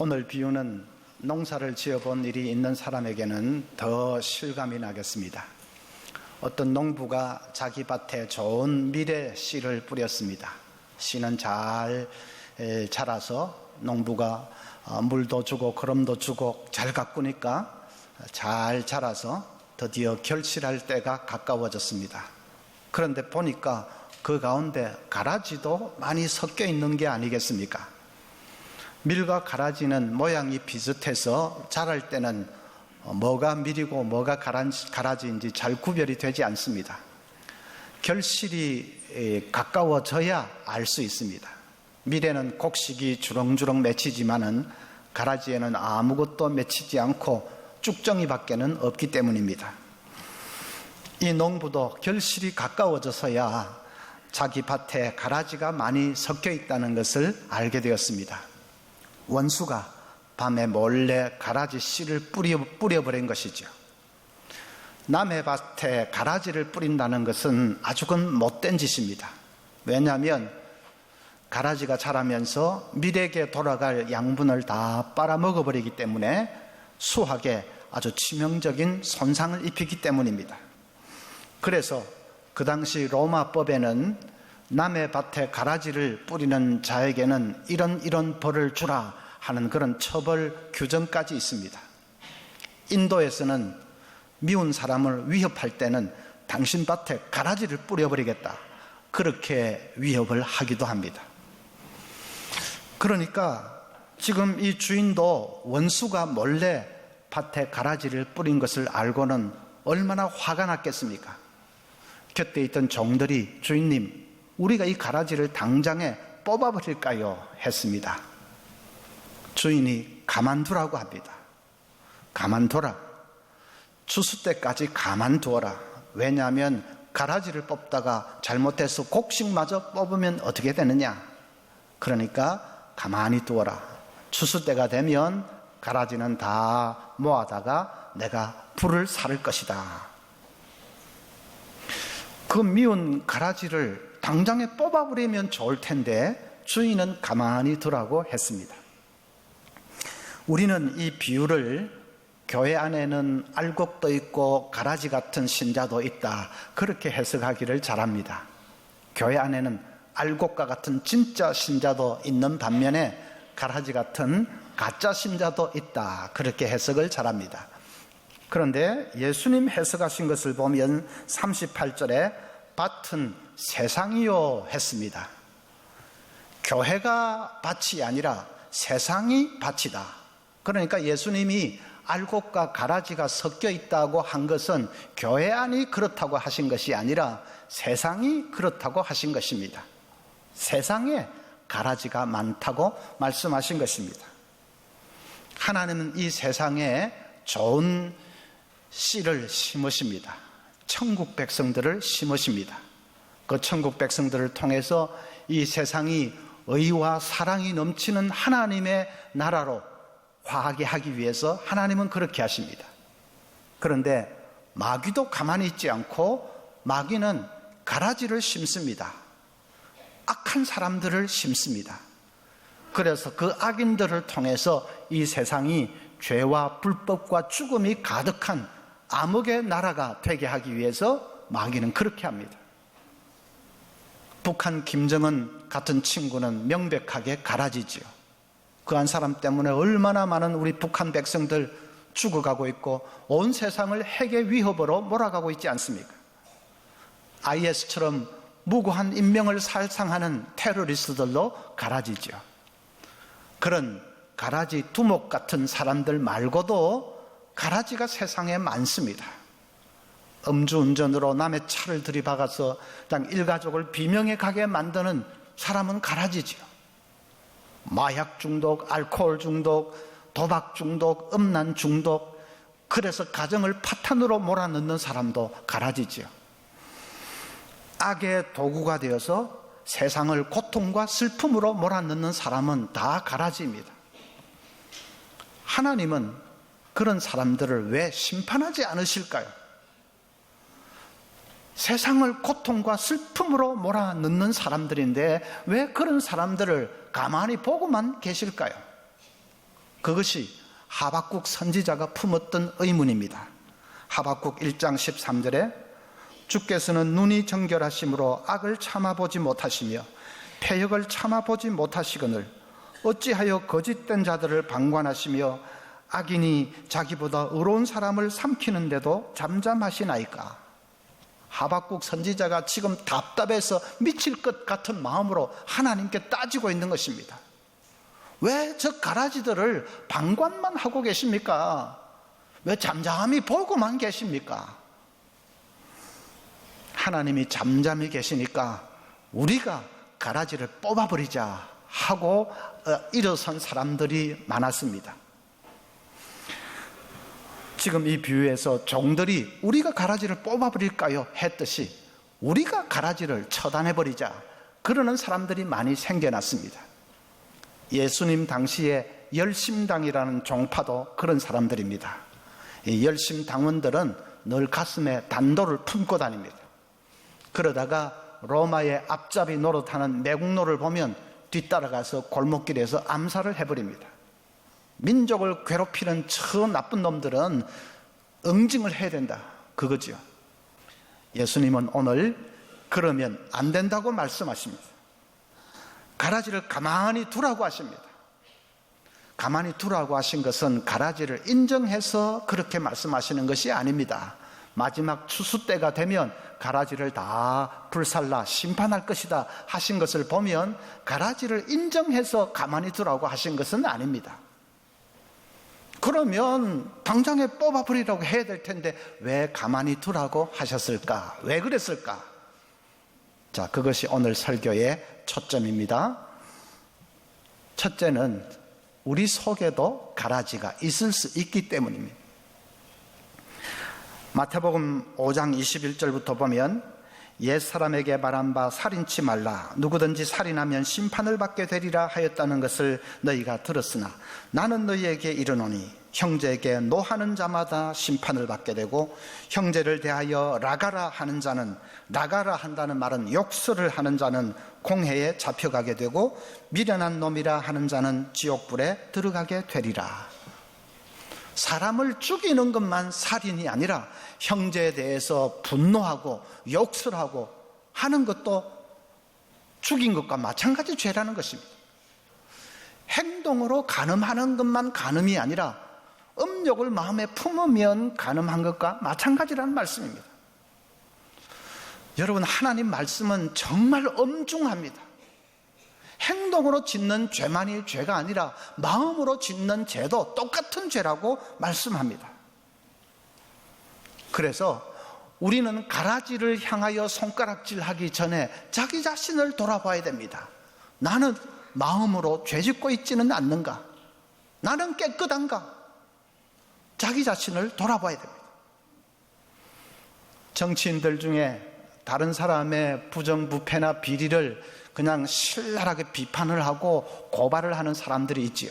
오늘 비유는 농사를 지어본 일이 있는 사람에게는 더 실감이 나겠습니다. 어떤 농부가 자기 밭에 좋은 미래 씨를 뿌렸습니다. 씨는 잘 자라서 농부가 물도 주고 거름도 주고 잘 가꾸니까 잘 자라서 드디어 결실할 때가 가까워졌습니다. 그런데 보니까 그 가운데 가라지도 많이 섞여 있는 게 아니겠습니까? 밀과 가라지는 모양이 비슷해서 자랄 때는 뭐가 밀이고 뭐가 가라지인지 잘 구별이 되지 않습니다. 결실이 가까워져야 알 수 있습니다. 밀에는 곡식이 주렁주렁 맺히지만은 가라지에는 아무것도 맺히지 않고 쭉정이밖에는 없기 때문입니다. 이 농부도 결실이 가까워져서야 자기 밭에 가라지가 많이 섞여 있다는 것을 알게 되었습니다. 원수가 밤에 몰래 가라지 씨를 뿌려버린 것이죠. 남의 밭에 가라지를 뿌린다는 것은 아주 못된 짓입니다. 왜냐하면 가라지가 자라면서 밀에게 돌아갈 양분을 다 빨아먹어버리기 때문에 수확에 아주 치명적인 손상을 입히기 때문입니다. 그래서 그 당시 로마법에는 남의 밭에 가라지를 뿌리는 자에게는 이런 벌을 주라 하는 그런 처벌 규정까지 있습니다. 인도에서는 미운 사람을 위협할 때는 당신 밭에 가라지를 뿌려버리겠다, 그렇게 위협을 하기도 합니다. 그러니까 지금 이 주인도 원수가 몰래 밭에 가라지를 뿌린 것을 알고는 얼마나 화가 났겠습니까? 곁에 있던 종들이 주인님, 우리가 이 가라지를 당장에 뽑아버릴까요? 했습니다. 주인이 가만두라고 합니다. 가만둬라. 추수 때까지 가만두어라. 왜냐하면 가라지를 뽑다가 잘못해서 곡식마저 뽑으면 어떻게 되느냐? 그러니까 가만히 두어라. 추수 때가 되면 가라지는 다 모아다가 내가 불을 살을 것이다. 그 미운 가라지를 당장에 뽑아버리면 좋을 텐데 주인은 가만히 두라고 했습니다. 우리는 이 비유를 교회 안에는 알곡도 있고 가라지 같은 신자도 있다, 그렇게 해석하기를 잘합니다. 교회 안에는 알곡과 같은 진짜 신자도 있는 반면에 가라지 같은 가짜 신자도 있다, 그렇게 해석을 잘합니다. 그런데 예수님 해석하신 것을 보면 38절에 밭은 세상이요 했습니다. 교회가 밭이 아니라 세상이 밭이다. 그러니까 예수님이 알곡과 가라지가 섞여 있다고 한 것은 교회 안이 그렇다고 하신 것이 아니라 세상이 그렇다고 하신 것입니다. 세상에 가라지가 많다고 말씀하신 것입니다. 하나님은 이 세상에 좋은 씨를 심으십니다. 천국 백성들을 심으십니다. 그 천국 백성들을 통해서 이 세상이 의와 사랑이 넘치는 하나님의 나라로 화하게 하기 위해서 하나님은 그렇게 하십니다. 그런데 마귀도 가만히 있지 않고 마귀는 가라지를 심습니다. 악한 사람들을 심습니다. 그래서 그 악인들을 통해서 이 세상이 죄와 불법과 죽음이 가득한 암흑의 나라가 되게 하기 위해서 마귀는 그렇게 합니다. 북한 김정은 같은 친구는 명백하게 가라지지요. 그 한 사람 때문에 얼마나 많은 우리 북한 백성들 죽어가고 있고 온 세상을 핵의 위협으로 몰아가고 있지 않습니까? IS처럼 무고한 인명을 살상하는 테러리스트들로 가라지죠. 그런 가라지 두목 같은 사람들 말고도 가라지가 세상에 많습니다. 음주운전으로 남의 차를 들이박아서 그냥 일가족을 비명에 가게 만드는 사람은 가라지지요. 마약 중독, 알코올 중독, 도박 중독, 음란 중독, 그래서 가정을 파탄으로 몰아넣는 사람도 가라지지요. 악의 도구가 되어서 세상을 고통과 슬픔으로 몰아넣는 사람은 다 가라지입니다. 하나님은 그런 사람들을 왜 심판하지 않으실까요? 세상을 고통과 슬픔으로 몰아넣는 사람들인데 왜 그런 사람들을 가만히 보고만 계실까요? 그것이 하박국 선지자가 품었던 의문입니다. 하박국 1장 13절에 주께서는 눈이 정결하심으로 악을 참아보지 못하시며 패역을 참아보지 못하시거늘 어찌하여 거짓된 자들을 방관하시며 악인이 자기보다 의로운 사람을 삼키는데도 잠잠하시나이까. 하박국 선지자가 지금 답답해서 미칠 것 같은 마음으로 하나님께 따지고 있는 것입니다. 왜 저 가라지들을 방관만 하고 계십니까? 왜 잠잠히 보고만 계십니까? 하나님이 잠잠히 계시니까 우리가 가라지를 뽑아버리자 하고 일어선 사람들이 많았습니다. 지금 이 비유에서 종들이 우리가 가라지를 뽑아버릴까요? 했듯이 우리가 가라지를 처단해버리자 그러는 사람들이 많이 생겨났습니다. 예수님 당시에 열심당이라는 종파도 그런 사람들입니다. 이 열심당원들은 늘 가슴에 단도를 품고 다닙니다. 그러다가 로마의 앞잡이 노릇하는 매국노를 보면 뒤따라가서 골목길에서 암살을 해버립니다. 민족을 괴롭히는 저 나쁜 놈들은 응징을 해야 된다, 그거죠. 예수님은 오늘 그러면 안 된다고 말씀하십니다. 가라지를 가만히 두라고 하십니다. 가만히 두라고 하신 것은 가라지를 인정해서 그렇게 말씀하시는 것이 아닙니다. 마지막 추수 때가 되면 가라지를 다 불살라 심판할 것이다 하신 것을 보면 가라지를 인정해서 가만히 두라고 하신 것은 아닙니다. 그러면 당장에 뽑아버리라고 해야 될 텐데 왜 가만히 두라고 하셨을까? 왜 그랬을까? 자, 그것이 오늘 설교의 초점입니다. 첫째는 우리 속에도 가라지가 있을 수 있기 때문입니다. 마태복음 5장 21절부터 보면 옛사람에게 말한 바 살인치 말라 누구든지 살인하면 심판을 받게 되리라 하였다는 것을 너희가 들었으나 나는 너희에게 이르노니 형제에게 노하는 자마다 심판을 받게 되고 형제를 대하여 라가라 하는 자는, 라가라 한다는 말은 욕설을 하는 자는 공회에 잡혀가게 되고 미련한 놈이라 하는 자는 지옥불에 들어가게 되리라. 사람을 죽이는 것만 살인이 아니라 형제에 대해서 분노하고 욕설하고 하는 것도 죽인 것과 마찬가지 죄라는 것입니다. 행동으로 간음하는 것만 간음이 아니라 음욕을 마음에 품으면 간음한 것과 마찬가지라는 말씀입니다. 여러분, 하나님 말씀은 정말 엄중합니다. 행동으로 짓는 죄만이 죄가 아니라 마음으로 짓는 죄도 똑같은 죄라고 말씀합니다. 그래서 우리는 가라지를 향하여 손가락질하기 전에 자기 자신을 돌아봐야 됩니다. 나는 마음으로 죄짓고 있지는 않는가? 나는 깨끗한가? 자기 자신을 돌아봐야 됩니다. 정치인들 중에 다른 사람의 부정부패나 비리를 그냥 신랄하게 비판을 하고 고발을 하는 사람들이 있지요.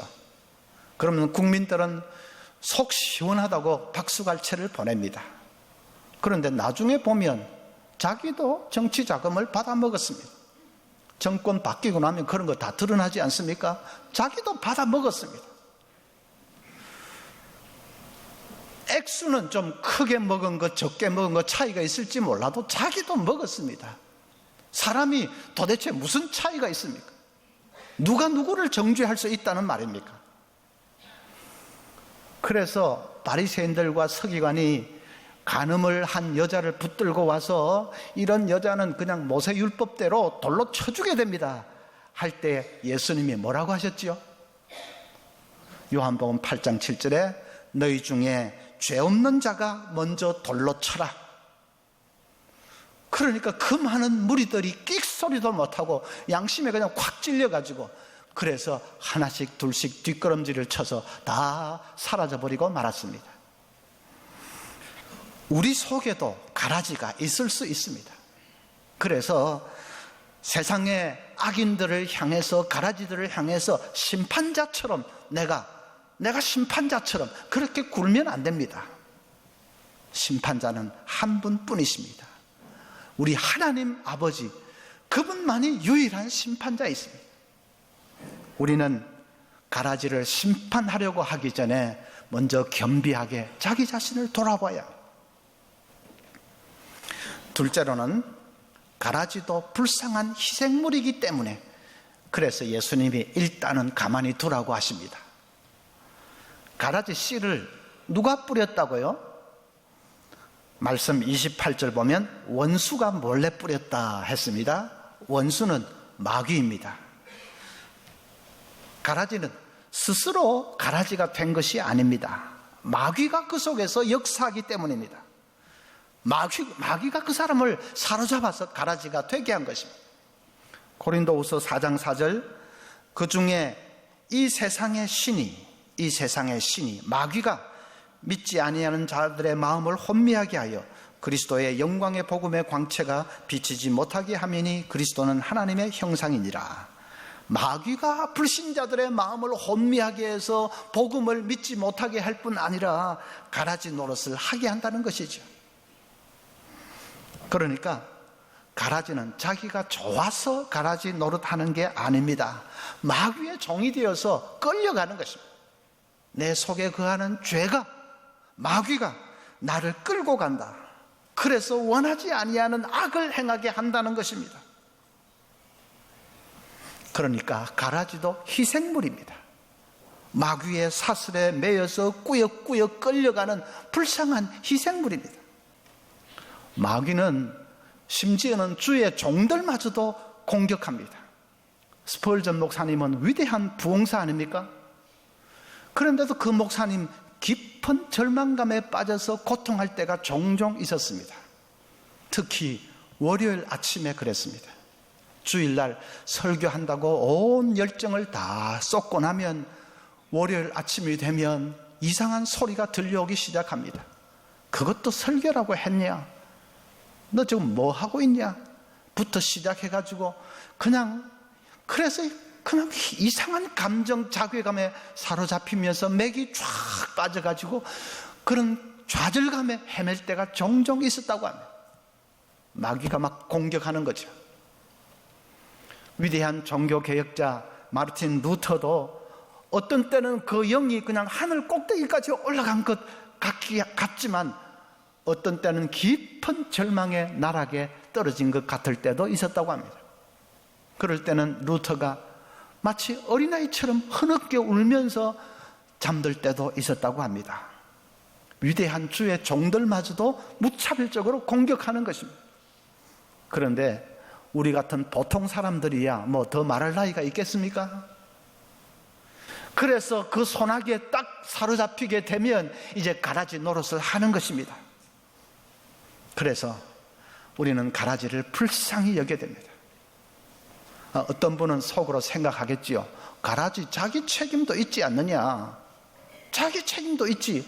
그러면 국민들은 속 시원하다고 박수갈채를 보냅니다. 그런데 나중에 보면 자기도 정치 자금을 받아 먹었습니다. 정권 바뀌고 나면 그런 거 다 드러나지 않습니까? 자기도 받아 먹었습니다. 액수는 좀 크게 먹은 것, 적게 먹은 것 차이가 있을지 몰라도 자기도 먹었습니다. 사람이 도대체 무슨 차이가 있습니까? 누가 누구를 정죄할 수 있다는 말입니까? 그래서 바리새인들과 서기관이 간음을 한 여자를 붙들고 와서 이런 여자는 그냥 모세율법대로 돌로 쳐주게 됩니다 할 때 예수님이 뭐라고 하셨지요? 요한복음 8장 7절에 너희 중에 죄 없는 자가 먼저 돌로 쳐라. 그러니까 그 많은 무리들이 끽소리도 못하고 양심에 그냥 콱 찔려가지고 그래서 하나씩 둘씩 뒷걸음질을 쳐서 다 사라져버리고 말았습니다. 우리 속에도 가라지가 있을 수 있습니다. 그래서 세상의 악인들을 향해서, 가라지들을 향해서 심판자처럼 내가 심판자처럼 그렇게 굴면 안 됩니다. 심판자는 한 분뿐이십니다. 우리 하나님 아버지, 그분만이 유일한 심판자이십니다. 우리는 가라지를 심판하려고 하기 전에 먼저 겸비하게 자기 자신을 돌아봐야 합니다. 둘째로는 가라지도 불쌍한 희생물이기 때문에 그래서 예수님이 일단은 가만히 두라고 하십니다. 가라지 씨를 누가 뿌렸다고요? 말씀 28절 보면 원수가 몰래 뿌렸다 했습니다. 원수는 마귀입니다. 가라지는 스스로 가라지가 된 것이 아닙니다. 마귀가 그 속에서 역사하기 때문입니다. 마귀가 그 사람을 사로잡아서 가라지가 되게 한 것입니다. 고린도후서 4장 4절, 그 중에 이 세상의 신이 마귀가 믿지 아니하는 자들의 마음을 혼미하게 하여 그리스도의 영광의 복음의 광채가 비치지 못하게 하매니 그리스도는 하나님의 형상이니라. 마귀가 불신자들의 마음을 혼미하게 해서 복음을 믿지 못하게 할 뿐 아니라 가라지 노릇을 하게 한다는 것이죠. 그러니까 가라지는 자기가 좋아서 가라지 노릇하는 게 아닙니다. 마귀의 종이 되어서 끌려가는 것입니다. 내 속에 거하는 죄가, 마귀가 나를 끌고 간다. 그래서 원하지 아니하는 악을 행하게 한다는 것입니다. 그러니까 가라지도 희생물입니다. 마귀의 사슬에 매여서 꾸역꾸역 끌려가는 불쌍한 희생물입니다. 마귀는 심지어는 주의 종들마저도 공격합니다. 스펄전 목사님은 위대한 부흥사 아닙니까? 그런데도 그 목사님 깊은 절망감에 빠져서 고통할 때가 종종 있었습니다. 특히 월요일 아침에 그랬습니다. 주일날 설교한다고 온 열정을 다 쏟고 나면 월요일 아침이 되면 이상한 소리가 들려오기 시작합니다. 그것도 설교라고 했냐? 너 지금 뭐 하고 있냐? 부터 시작해가지고 그래서 그냥 이상한 감정 자괴감에 사로잡히면서 맥이 쫙 빠져가지고 그런 좌절감에 헤맬 때가 종종 있었다고 합니다. 마귀가 막 공격하는 거죠. 위대한 종교개혁자 마르틴 루터도 어떤 때는 그 영이 그냥 하늘 꼭대기까지 올라간 것 같지만 어떤 때는 깊은 절망의 나락에 떨어진 것 같을 때도 있었다고 합니다. 그럴 때는 루터가 마치 어린아이처럼 흐느껴 울면서 잠들 때도 있었다고 합니다. 위대한 주의 종들마저도 무차별적으로 공격하는 것입니다. 그런데 우리 같은 보통 사람들이야 뭐 더 말할 나이가 있겠습니까? 그래서 그 소나기에 딱 사로잡히게 되면 이제 가라지 노릇을 하는 것입니다. 그래서 우리는 가라지를 불쌍히 여겨야 됩니다. 어떤 분은 속으로 생각하겠지요. 가라지 자기 책임도 있지 않느냐? 자기 책임도 있지.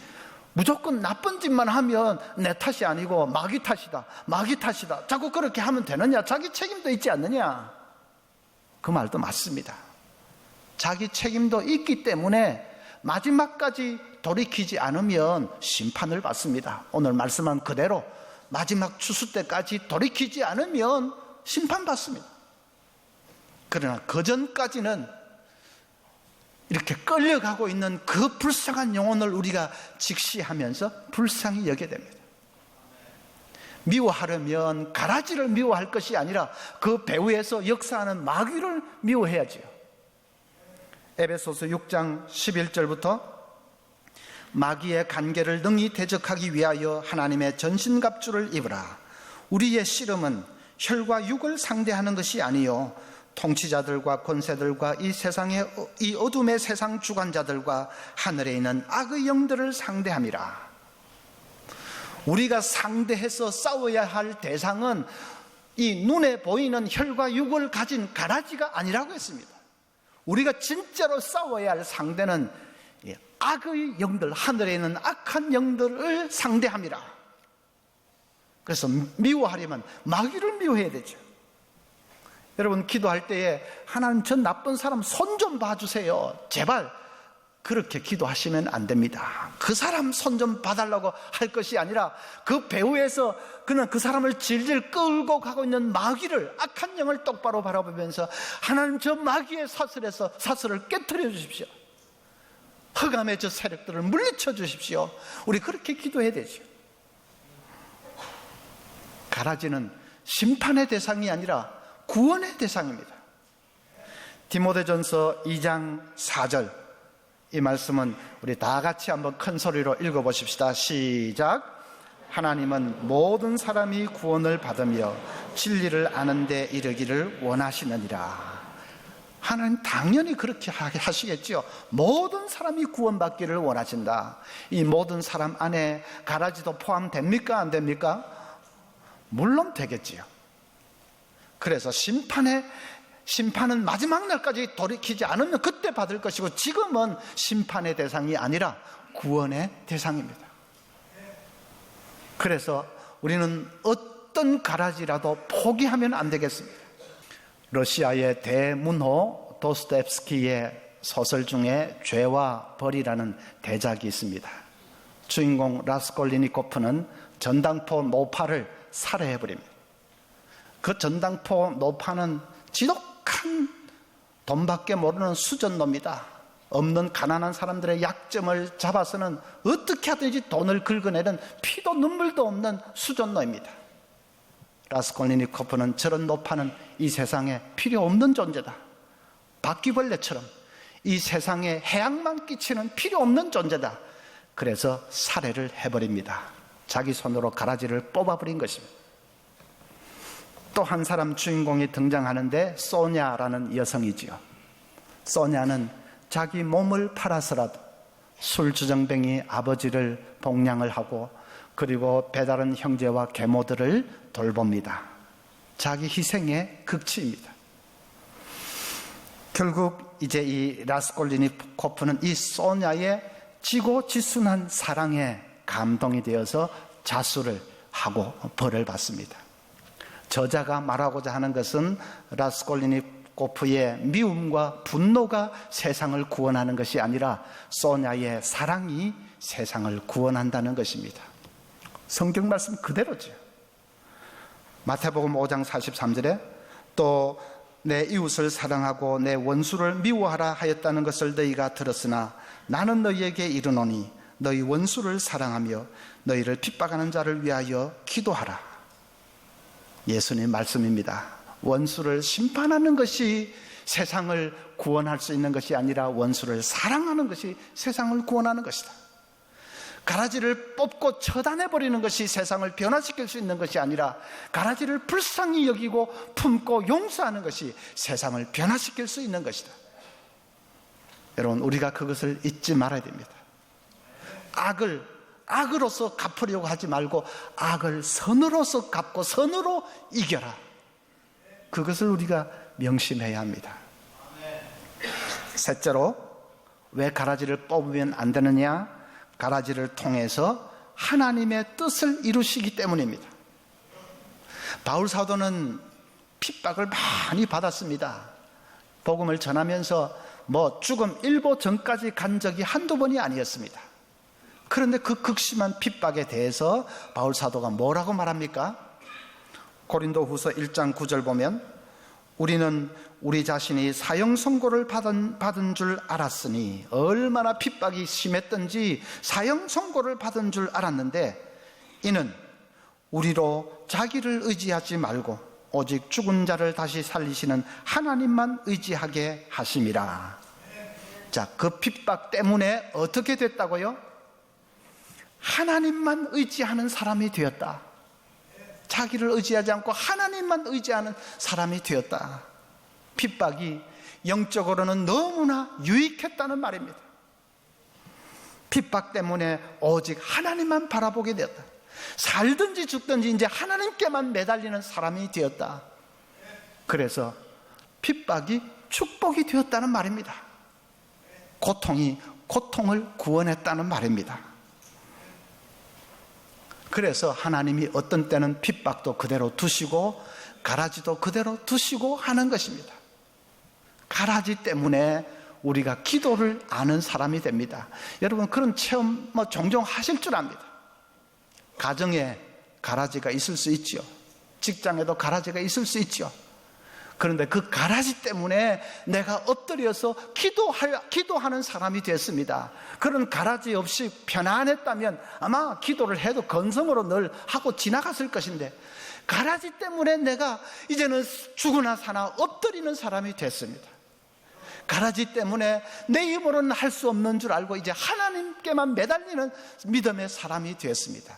무조건 나쁜 짓만 하면 내 탓이 아니고 마귀 탓이다. 자꾸 그렇게 하면 되느냐? 자기 책임도 있지 않느냐? 그 말도 맞습니다. 자기 책임도 있기 때문에 마지막까지 돌이키지 않으면 심판을 받습니다. 오늘 말씀한 그대로 마지막 추수 때까지 돌이키지 않으면 심판받습니다. 그러나 그 전까지는 이렇게 끌려가고 있는 그 불쌍한 영혼을 우리가 직시하면서 불쌍히 여겨야 됩니다. 미워하려면 가라지를 미워할 것이 아니라 그 배후에서 역사하는 마귀를 미워해야지요. 에베소서 6장 11절부터 마귀의 간계를 능히 대적하기 위하여 하나님의 전신갑주를 입으라. 우리의 씨름은 혈과 육을 상대하는 것이 아니요 통치자들과 권세들과 이 세상의 이 어둠의 세상 주관자들과 하늘에 있는 악의 영들을 상대함이라. 우리가 상대해서 싸워야 할 대상은 이 눈에 보이는 혈과 육을 가진 가라지가 아니라고 했습니다. 우리가 진짜로 싸워야 할 상대는 악의 영들, 하늘에 있는 악한 영들을 상대함이라. 그래서 미워하려면 마귀를 미워해야 되죠. 여러분 기도할 때에 하나님 저 나쁜 사람 손 좀 봐주세요. 제발 그렇게 기도하시면 안 됩니다. 그 사람 손 좀 봐달라고 할 것이 아니라 그 배후에서 그는 그 사람을 질질 끌고 가고 있는 마귀를, 악한 영을 똑바로 바라보면서 하나님 저 마귀의 사슬에서 사슬을 깨트려 주십시오. 흑암의 저 세력들을 물리쳐 주십시오. 우리 그렇게 기도해야 되죠. 가라지는 심판의 대상이 아니라 구원의 대상입니다. 디모데전서 2장 4절, 이 말씀은 우리 다 같이 한번 큰 소리로 읽어보십시다. 시작. 하나님은 모든 사람이 구원을 받으며 진리를 아는 데 이르기를 원하시느니라. 하나님 당연히 그렇게 하시겠죠. 모든 사람이 구원받기를 원하신다. 이 모든 사람 안에 가라지도 포함됩니까? 안 됩니까? 물론 되겠지요. 그래서 심판은 마지막 날까지 돌이키지 않으면 그때 받을 것이고, 지금은 심판의 대상이 아니라 구원의 대상입니다. 그래서 우리는 어떤 가라지라도 포기하면 안 되겠습니다. 러시아의 대문호 도스토옙스키의 소설 중에 죄와 벌이라는 대작이 있습니다. 주인공 라스콜리니코프는 전당포 노파를 살해해버립니다. 그 전당포 노파는 지독한 돈밖에 모르는 수전노입니다. 없는 가난한 사람들의 약점을 잡아서는 어떻게 하든지 돈을 긁어내는 피도 눈물도 없는 수전노입니다. 라스콜리니코프는 저런 노파는 이 세상에 필요 없는 존재다. 바퀴벌레처럼 이 세상에 해악만 끼치는 필요 없는 존재다. 그래서 살해를 해버립니다. 자기 손으로 가라지를 뽑아버린 것입니다. 또 한 사람 주인공이 등장하는데 소냐라는 여성이지요. 소냐는 자기 몸을 팔아서라도 술주정뱅이 아버지를 복량을 하고, 그리고 배다른 형제와 계모들을 돌봅니다. 자기 희생의 극치입니다. 결국 이제 이 라스콜리니코프는 이 소냐의 지고지순한 사랑에 감동이 되어서 자수를 하고 벌을 받습니다. 저자가 말하고자 하는 것은 라스콜리니코프의 미움과 분노가 세상을 구원하는 것이 아니라 소냐의 사랑이 세상을 구원한다는 것입니다. 성경 말씀 그대로죠. 마태복음 5장 43절에 또 내 이웃을 사랑하고 내 원수를 미워하라 하였다는 것을 너희가 들었으나 나는 너희에게 이르노니 너희 원수를 사랑하며 너희를 핍박하는 자를 위하여 기도하라. 예수님 말씀입니다. 원수를 심판하는 것이 세상을 구원할 수 있는 것이 아니라 원수를 사랑하는 것이 세상을 구원하는 것이다. 가라지를 뽑고 처단해버리는 것이 세상을 변화시킬 수 있는 것이 아니라 가라지를 불쌍히 여기고 품고 용서하는 것이 세상을 변화시킬 수 있는 것이다. 여러분, 우리가 그것을 잊지 말아야 됩니다. 악으로서 갚으려고 하지 말고 악을 선으로서 갚고 선으로 이겨라. 그것을 우리가 명심해야 합니다. 셋째로, 왜 가라지를 뽑으면 안 되느냐? 가라지를 통해서 하나님의 뜻을 이루시기 때문입니다. 바울 사도는 핍박을 많이 받았습니다. 복음을 전하면서 죽음 일보 전까지 간 적이 한두 번이 아니었습니다. 그런데 그 극심한 핍박에 대해서 바울 사도가 뭐라고 말합니까? 고린도후서 1장 9절 보면 우리는 우리 자신이 사형 선고를 받은 줄 알았으니, 얼마나 핍박이 심했던지 사형 선고를 받은 줄 알았는데 이는 우리로 자기를 의지하지 말고 오직 죽은 자를 다시 살리시는 하나님만 의지하게 하심이라. 자, 그 핍박 때문에 어떻게 됐다고요? 하나님만 의지하는 사람이 되었다. 자기를 의지하지 않고 하나님만 의지하는 사람이 되었다. 핍박이 영적으로는 너무나 유익했다는 말입니다. 핍박 때문에 오직 하나님만 바라보게 되었다. 살든지 죽든지 이제 하나님께만 매달리는 사람이 되었다. 그래서 핍박이 축복이 되었다는 말입니다. 고통이 고통을 구원했다는 말입니다. 그래서 하나님이 어떤 때는 핍박도 그대로 두시고 가라지도 그대로 두시고 하는 것입니다. 가라지 때문에 우리가 기도를 아는 사람이 됩니다. 여러분, 그런 체험 종종 하실 줄 압니다. 가정에 가라지가 있을 수 있죠. 직장에도 가라지가 있을 수 있죠. 그런데 그 가라지 때문에 내가 엎드려서 기도하는 사람이 됐습니다. 그런 가라지 없이 편안했다면 아마 기도를 해도 건성으로 늘 하고 지나갔을 것인데, 가라지 때문에 내가 이제는 죽으나 사나 엎드리는 사람이 됐습니다. 가라지 때문에 내 힘으로는 할 수 없는 줄 알고 이제 하나님께만 매달리는 믿음의 사람이 되었습니다.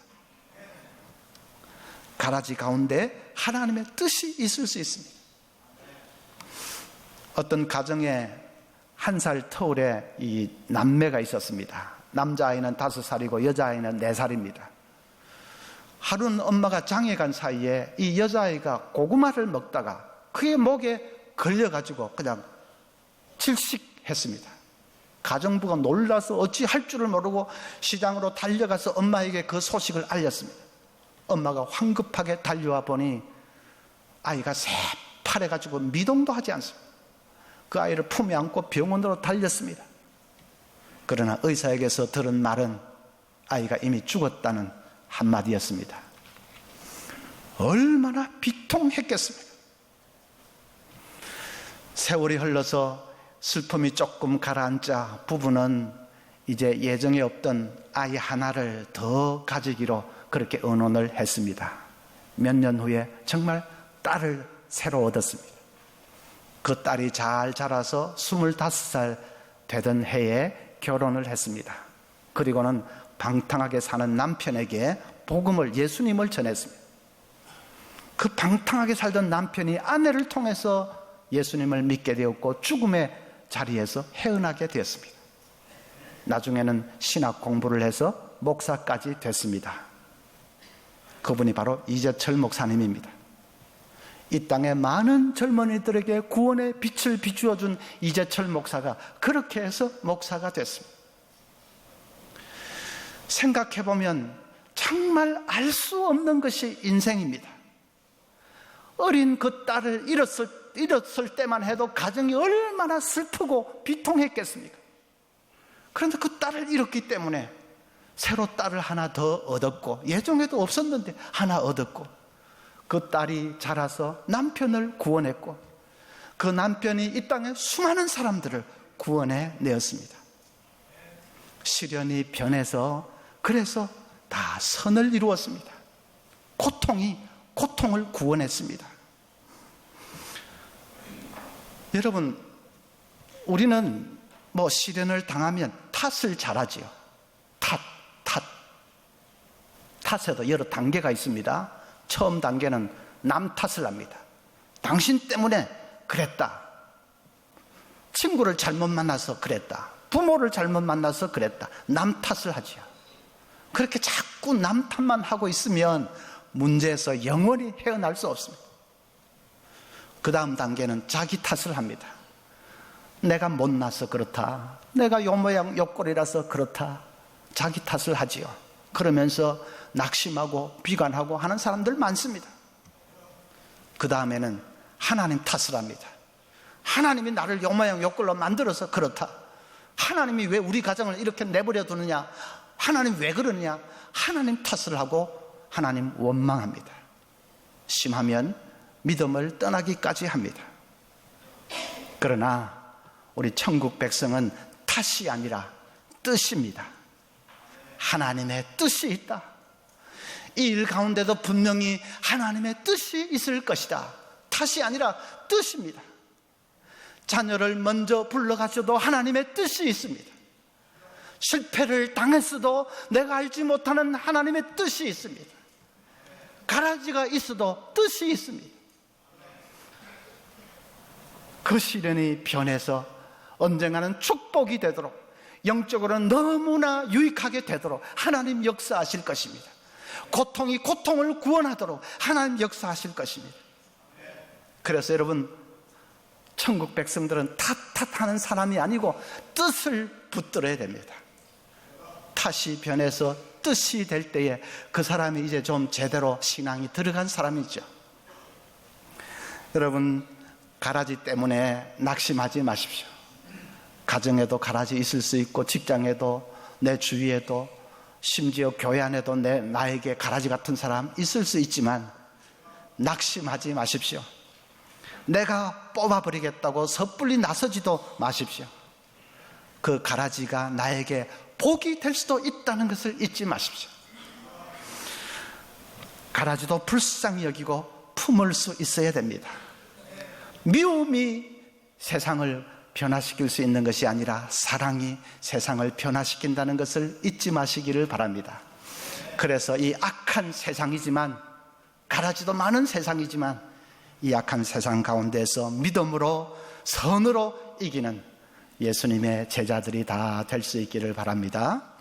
가라지 가운데 하나님의 뜻이 있을 수 있습니다. 어떤 가정에 1살 터울의 이 남매가 있었습니다. 남자아이는 5살이고 여자아이는 4살입니다. 하루는 엄마가 장에 간 사이에 이 여자아이가 고구마를 먹다가 그의 목에 걸려가지고 그냥 질식했습니다. 가정부가 놀라서 어찌할 줄을 모르고 시장으로 달려가서 엄마에게 그 소식을 알렸습니다. 엄마가 황급하게 달려와 보니 아이가 새파래가지고 미동도 하지 않습니다. 그 아이를 품에 안고 병원으로 달렸습니다. 그러나 의사에게서 들은 말은 아이가 이미 죽었다는 한마디였습니다. 얼마나 비통했겠습니까? 세월이 흘러서 슬픔이 조금 가라앉자 부부는 이제 예정에 없던 아이 하나를 더 가지기로 그렇게 의논을 했습니다. 몇 년 후에 정말 딸을 새로 얻었습니다. 그 딸이 잘 자라서 25살 되던 해에 결혼을 했습니다. 그리고는 방탕하게 사는 남편에게 복음을, 예수님을 전했습니다. 그 방탕하게 살던 남편이 아내를 통해서 예수님을 믿게 되었고 죽음의 자리에서 해어나게 되었습니다. 나중에는 신학 공부를 해서 목사까지 됐습니다. 그분이 바로 이재철 목사님입니다. 이 땅의 많은 젊은이들에게 구원의 빛을 비추어준 이재철 목사가 그렇게 해서 목사가 됐습니다. 생각해보면 정말 알 수 없는 것이 인생입니다. 어린 그 딸을 잃었을 때만 해도 가정이 얼마나 슬프고 비통했겠습니까? 그런데 그 딸을 잃었기 때문에 새로 딸을 하나 더 얻었고, 예정에도 없었는데 하나 얻었고, 그 딸이 자라서 남편을 구원했고, 그 남편이 이 땅에 수많은 사람들을 구원해 내었습니다. 시련이 변해서 그래서 다 선을 이루었습니다. 고통을 구원했습니다. 여러분, 우리는 시련을 당하면 탓을 잘하지요. 탓에도 여러 단계가 있습니다. 처음 단계는 남 탓을 합니다. 당신 때문에 그랬다. 친구를 잘못 만나서 그랬다. 부모를 잘못 만나서 그랬다. 남 탓을 하지요. 그렇게 자꾸 남 탓만 하고 있으면 문제에서 영원히 헤어날 수 없습니다. 그 다음 단계는 자기 탓을 합니다. 내가 못나서 그렇다. 내가 요 모양 요 꼴이라서 그렇다. 자기 탓을 하지요. 그러면서 낙심하고 비관하고 하는 사람들 많습니다. 그 다음에는 하나님 탓을 합니다. 하나님이 나를 요 모양 요 꼴로 만들어서 그렇다. 하나님이 왜 우리 가정을 이렇게 내버려 두느냐. 하나님 왜 그러느냐. 하나님 탓을 하고 하나님 원망합니다. 심하면 믿음을 떠나기까지 합니다. 그러나 우리 천국 백성은 탓이 아니라 뜻입니다. 하나님의 뜻이 있다. 이 일 가운데도 분명히 하나님의 뜻이 있을 것이다. 탓이 아니라 뜻입니다. 자녀를 먼저 불러가셔도 하나님의 뜻이 있습니다. 실패를 당했어도 내가 알지 못하는 하나님의 뜻이 있습니다. 가라지가 있어도 뜻이 있습니다. 그 시련이 변해서 언젠가는 축복이 되도록, 영적으로는 너무나 유익하게 되도록 하나님 역사하실 것입니다. 고통이 고통을 구원하도록 하나님 역사하실 것입니다. 그래서 여러분, 천국 백성들은 탓하는 사람이 아니고 뜻을 붙들어야 됩니다. 탓이 변해서 뜻이 될 때에 그 사람이 이제 좀 제대로 신앙이 들어간 사람이죠. 여러분, 가라지 때문에 낙심하지 마십시오. 가정에도 가라지 있을 수 있고, 직장에도, 내 주위에도, 심지어 교회 안에도 나에게 가라지 같은 사람 있을 수 있지만 낙심하지 마십시오. 내가 뽑아버리겠다고 섣불리 나서지도 마십시오. 그 가라지가 나에게 복이 될 수도 있다는 것을 잊지 마십시오. 가라지도 불쌍히 여기고 품을 수 있어야 됩니다. 미움이 세상을 변화시킬 수 있는 것이 아니라 사랑이 세상을 변화시킨다는 것을 잊지 마시기를 바랍니다. 그래서 이 악한 세상이지만, 가라지도 많은 세상이지만, 이 악한 세상 가운데서 믿음으로 선으로 이기는 예수님의 제자들이 다 될 수 있기를 바랍니다.